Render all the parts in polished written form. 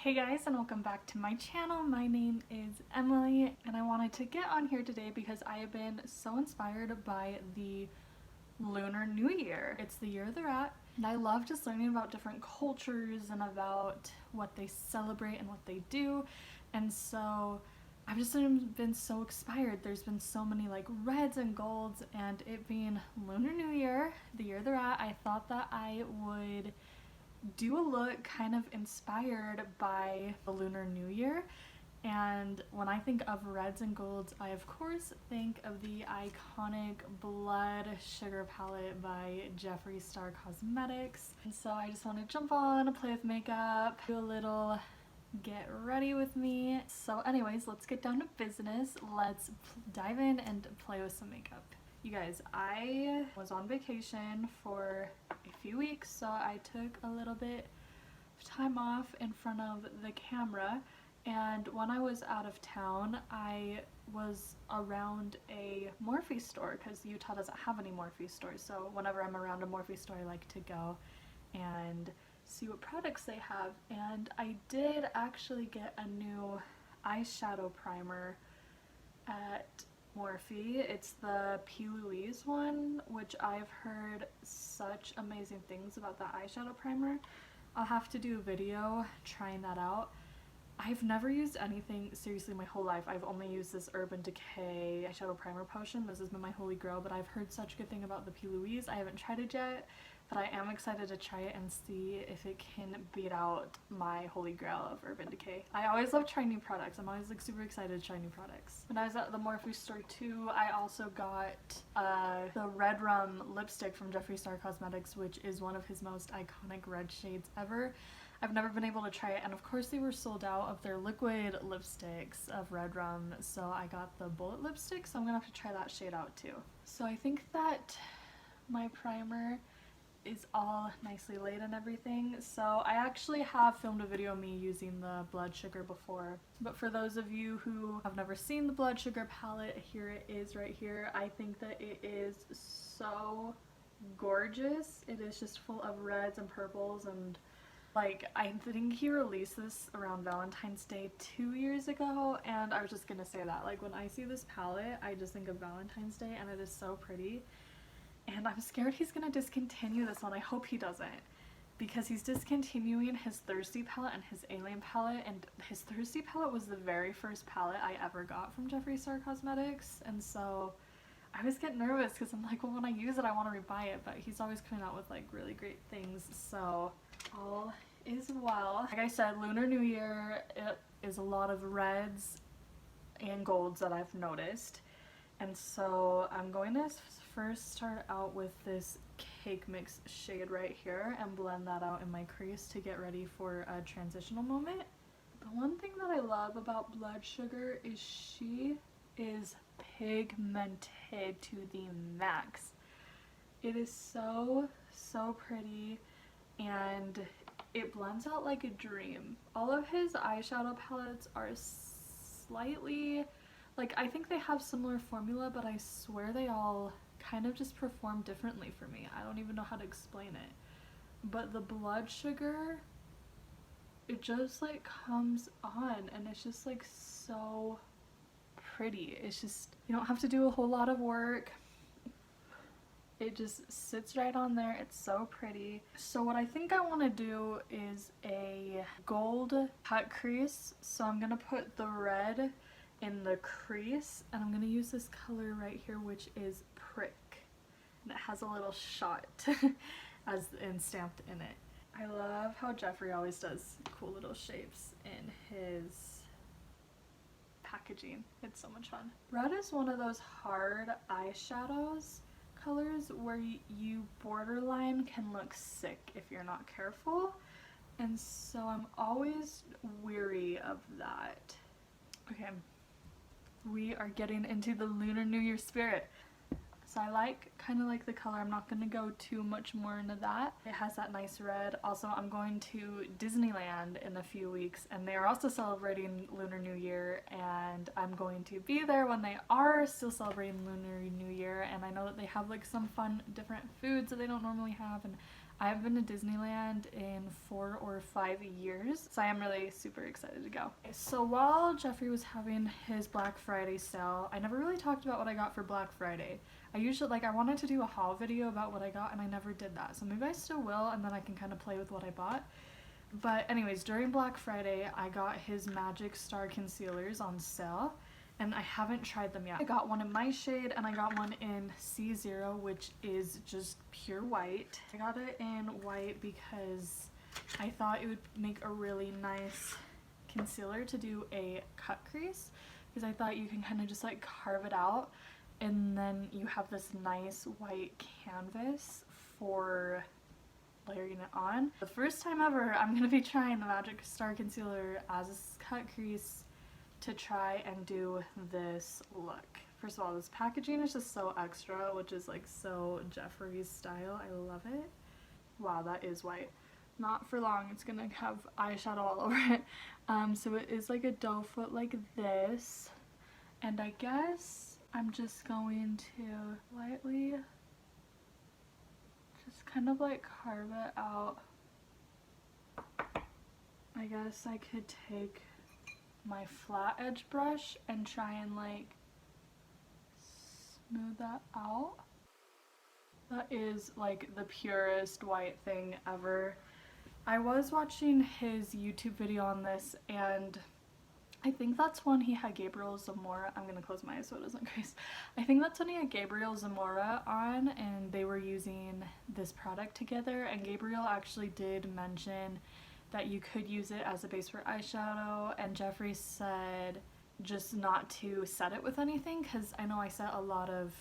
Hey guys, and welcome back to my channel. My name is Emily and I wanted to get on here today because I have been so inspired by the Lunar New Year. It's the year of the rat and I love just learning about different cultures and about what they celebrate and what they do, and so I've just been so inspired. There's been so many like reds and golds, and it being Lunar New Year, the year of the rat, I thought that I would do a look kind of inspired by the Lunar New Year. And when I think of reds and golds, I of course think of the iconic Blood Sugar palette by Jeffree Star Cosmetics. And so I just want to jump on, play with makeup, do a little get ready with me. So anyways, let's get down to business. Let's dive in and play with some makeup. You guys, I was on vacation for a few weeks, so I took a little bit of time off in front of the camera, and when I was out of town, I was around a Morphe store because Utah doesn't have any Morphe stores, so whenever I'm around a Morphe store I like to go and see what products they have. And I did actually get a new eyeshadow primer at Morphe. It's the P. Louise one, which I've heard such amazing things about that eyeshadow primer. I'll have to do a video trying that out. I've never used anything seriously my whole life. I've only used this Urban Decay eyeshadow primer potion. This has been my holy grail, but I've heard such good thing about the P. Louise. I haven't tried it yet, but I am excited to try it and see if it can beat out my holy grail of Urban Decay. I always love trying new products. I'm always like super excited to try new products. When I was at the Morphe store too, I also got the Red Rum lipstick from Jeffree Star Cosmetics, which is one of his most iconic red shades ever. I've never been able to try it, and of course they were sold out of their liquid lipsticks of Red Rum, so I got the bullet lipstick, so I'm gonna have to try that shade out too. So I think that my primer is all nicely laid and everything. So I actually have filmed a video of me using the Blood Sugar before, but for those of you who have never seen the Blood Sugar palette, here it is right here. I think that it is so gorgeous. It is just full of reds and purples, and like, I think he released this around Valentine's Day 2 years ago, and I was just gonna say that, like, when I see this palette I just think of Valentine's Day, and it is so pretty. And I'm scared he's gonna discontinue this one. I hope he doesn't, because he's discontinuing his Thirsty palette and his Alien palette, and his Thirsty palette was the very first palette I ever got from Jeffree Star Cosmetics, and so I always get nervous because I'm like, well, when I use it I want to rebuy it, but he's always coming out with like really great things, so all is well. Like I said, Lunar New Year, it is a lot of reds and golds that I've noticed, and so I'm going to first start out with this Cake Mix shade right here and blend that out in my crease to get ready for a transitional moment. The one thing that I love about Blood Sugar is she is pigmented to the max. It is so pretty, and it blends out like a dream. All of his eyeshadow palettes are slightly, like, I think they have similar formula, but I swear they all kind of just perform differently for me. I don't even know how to explain it. But the Blood Sugar, it just like comes on and it's just like so pretty. It's just, you don't have to do a whole lot of work. It just sits right on there. It's so pretty. So what I think I want to do is a gold cut crease. So I'm going to put the red in the crease, and I'm going to use this color right here, which is Prick. And it has a little shot as in stamped in it. I love how Jeffree always does cool little shapes in his packaging. It's so much fun. Red is one of those hard eyeshadows colors where you borderline can look sick if you're not careful, and so I'm always weary of that. Okay, we are getting into the Lunar New Year spirit. So I kind of like the color. I'm not going to go too much more into that. It has that nice red. Also, I'm going to Disneyland in a few weeks, and they are also celebrating Lunar New Year, and I'm going to be there when they are still celebrating Lunar New Year, and I know that they have like some fun different foods that they don't normally have, and I haven't been to Disneyland in 4 or 5 years, so I am really super excited to go. So while Jeffree was having his Black Friday sale, I never really talked about what I got for Black Friday. I usually, I wanted to do a haul video about what I got and I never did that, so maybe I still will, and then I can kind of play with what I bought. But anyways, during Black Friday, I got his Magic Star Concealers on sale, and I haven't tried them yet. I got one in my shade, and I got one in C0, which is just pure white. I got it in white because I thought it would make a really nice concealer to do a cut crease, because I thought you can kind of just like carve it out, and then you have this nice white canvas for layering it on. The first time ever, I'm going to be trying the Magic Star Concealer as a cut crease to try and do this look. First of all, this packaging is just so extra, which is like so Jeffree's style. I love it. Wow, that is white. Not for long, it's gonna have eyeshadow all over it. So it is like a doe foot like this, and I guess I'm just going to lightly just kind of like carve it out. I guess I could take my flat edge brush and try and like smooth that out. That is like the purest white thing ever. I was watching his YouTube video on this, and I think that's when he had Gabriel Zamora. I'm gonna close my eyes so it doesn't crease. I think that's when he had Gabriel Zamora on, and they were using this product together, and Gabriel actually did mention that you could use it as a base for eyeshadow, and Jeffree said just not to set it with anything, because I know I set a lot of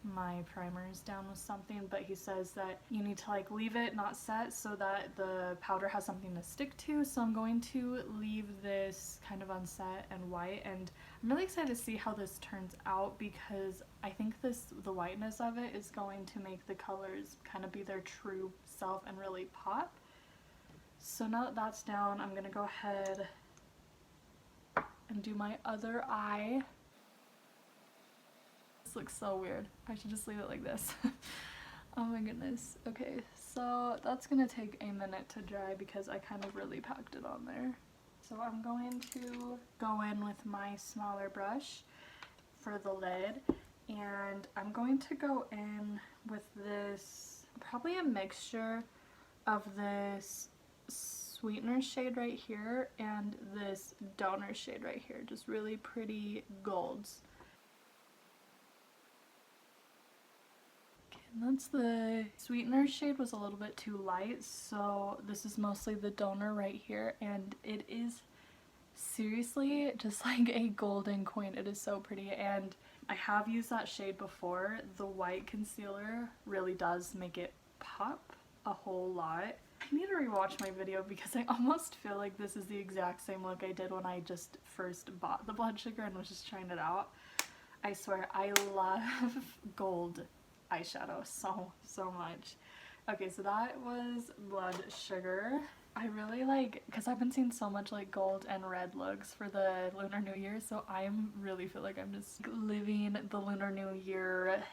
my primers down with something, but he says that you need to like leave it not set so that the powder has something to stick to. So I'm going to leave this kind of unset and white, and I'm really excited to see how this turns out, because I think the whiteness of it is going to make the colors kind of be their true self and really pop. So now that that's down, I'm gonna go ahead and do my other eye. This looks so weird. I should just leave it like this. Oh my goodness. Okay, so that's gonna take a minute to dry because I kind of really packed it on there. So I'm going to go in with my smaller brush for the lid, and I'm going to go in with this, probably a mixture of this sweetener shade right here and this donor shade right here, just really pretty golds. Okay, and that's the sweetener shade was a little bit too light, so this is mostly the donor right here, and it is seriously just like a golden coin. It is so pretty, and I have used that shade before. The white concealer really does make it pop a whole lot. I need to rewatch my video because I almost feel like this is the exact same look I did when I just first bought the blood sugar and was just trying it out. I swear, I love gold eyeshadow so much. Okay, so that was blood sugar. I really like, because I've been seeing so much like gold and red looks for the Lunar New Year, so I really feel like I'm just living the Lunar New Year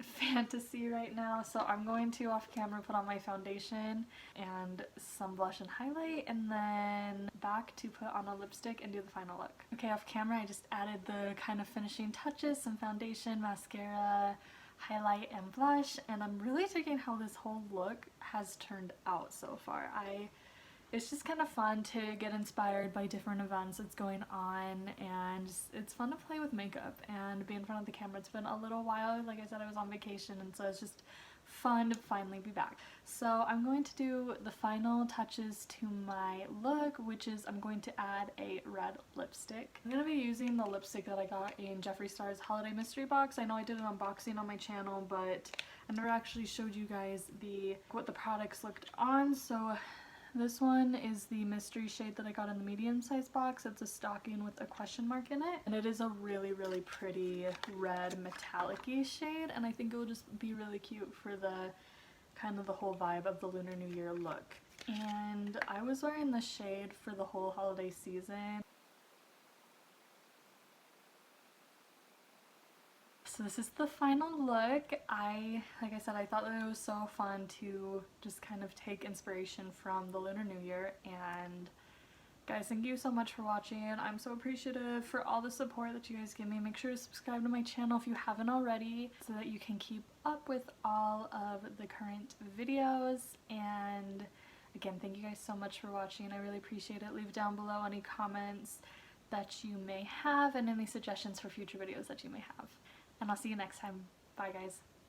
fantasy right now. So I'm going to off camera put on my foundation and some blush and highlight, and then back to put on a lipstick and do the final look. Okay, off camera I just added the kind of finishing touches, some foundation, mascara, highlight, and blush, and I'm really digging how this whole look has turned out so far. It's just kind of fun to get inspired by different events that's going on, and it's fun to play with makeup and be in front of the camera. It's been a little while. Like I said, I was on vacation, and so it's just fun to finally be back. So I'm going to do the final touches to my look, which is I'm going to add a red lipstick. I'm going to be using the lipstick that I got in Jeffree Star's holiday mystery box. I know I did an unboxing on my channel, but I never actually showed you guys what the products looked on. So this one is the mystery shade that I got in the medium sized box. It's a stocking with a question mark in it, and it is a really pretty red metallic-y shade, and I think it will just be really cute for the kind of the whole vibe of the Lunar New Year look. And I was wearing this shade for the whole holiday season. so this is the final look. Like I said, I thought that it was so fun to just kind of take inspiration from the Lunar New Year. And guys, thank you so much for watching. I'm so appreciative for all the support that you guys give me. Make sure to subscribe to my channel if you haven't already so that you can keep up with all of the current videos. And again, thank you guys so much for watching. I really appreciate it. Leave down below any comments that you may have and any suggestions for future videos that you may have. And I'll see you next time. Bye guys.